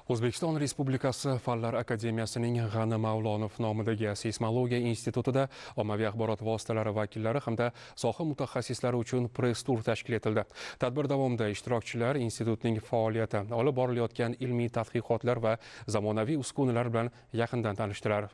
O'zbekiston Respublikasi Fanlar akademiyasining G'ani Mavlonov nomidagi seysmologiya institutida ommaviy axborot vositalari vakillari hamda soha mutaxassislari uchun press-tur tashkil etildi. Tadbir davomida ishtirokchilar institutning faoliyati, olib borilayotgan ilmiy tadqiqotlar va zamonaviy uskunalar bilan yaqindan tanishdilar.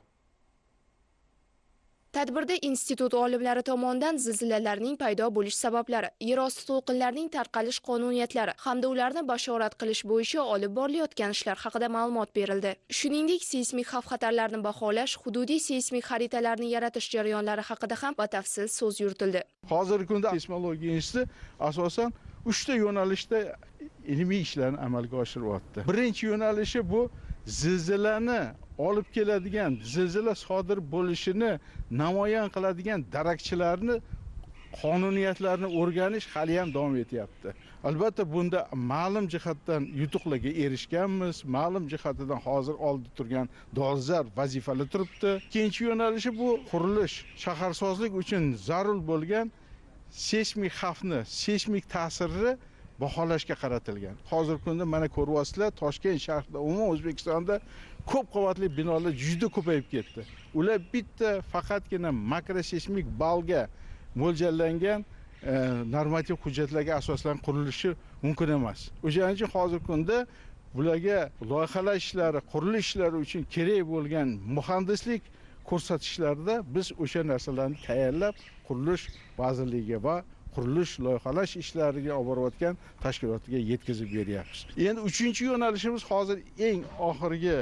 Tadbirda institut olimlari tomonidan zilzilalarning paydo bo'lish sabablari, yerosti to'lqinlarining tarqalish qonuniyatlari hamda ularni bashorat qilish bo'yicha olib borilayotgan ishlar haqida ma'lumot berildi. Shuningdek, seysmik xavf-xatarlarni baholash, hududiy seysmik xaritalarni yaratish jarayonlari haqida ham batafsil so'z yuritildi. Hozirgi kunda seysmologiya instituti asosan 3 ta yo'nalishda ilmiy ishlarni amalga oshiryapti. Birinchi yo'nalishi bu zilzilani olib keladigan, zilzila sodir bo'lishini namoyon qiladigan darakchilarni, qonuniyatlarni o'rganish hali ham davom etyapti. Albatta bunda ma'lum jihatdan yutuqlarga erishganmiz, ma'lum jihatidan hozir oldida turgan dolzarb vazifalar turibdi. Ikkinchi yo'nalishi bu qurilish, shaharsozlik uchun zarur bo'lgan seysmik xavfni, seysmik ta'sirni baholashga qaratilgan. Hozirgi kunda mana ko'ryapsizlar, Toshkent shahrida, umuman O'zbekistonda ko'p qavatli binolar juda ko'payib ketdi. Ular bitta faqatgina makroseysmik balga mo'ljallangan normativ hujjatlarga asoslanib qurilishi mumkin emas. O'shaning uchun hozirgi kunda bularga loyihalash ishlari, qurilish ishlari uchun kerak bo'lgan muhandislik ko'rsatishlarda biz o'sha narsalarni tayyorlab, qurilish vazirligiga va qurilish loyihalash ishlariga olib borayotgan tashkilotga yetkazib beryapmiz. Endi uchinchi yo'nalishimiz hozir eng oxirgi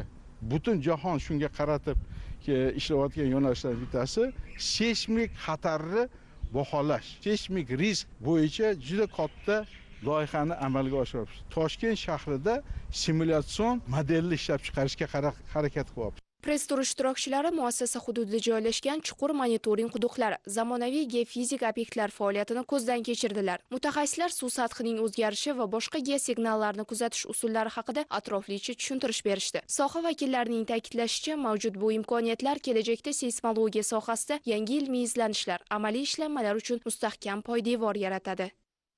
butun jahon shunga qaratib ishlayotgan yo'nalishlardan bittasi seysmik xatarni baholash. Seysmik risk bo'yicha juda katta loyihani amalga oshiryapmiz. Toshkent shahrida simulятsion modelni ishlab chiqarishga harakat qilyapmiz. Press-tur ishtirokchilari muassasa hududida joylashgan chuqur monitoring quduqlari, zamonaviy geofizik obyektlar faoliyatini ko'zdan kechirdilar. Mutaxassislar suv sathining o'zgarishi va boshqa geosignallarni kuzatish usullari haqida atroflicha tushuntirish berishdi. Soha vakillarining ta'kidlashicha, mavjud bu imkoniyatlar kelajakda seysmologiya sohasida yangi ilmiy izlanishlar, amaliy ishlanmalar uchun mustahkam poydevor yaratadi.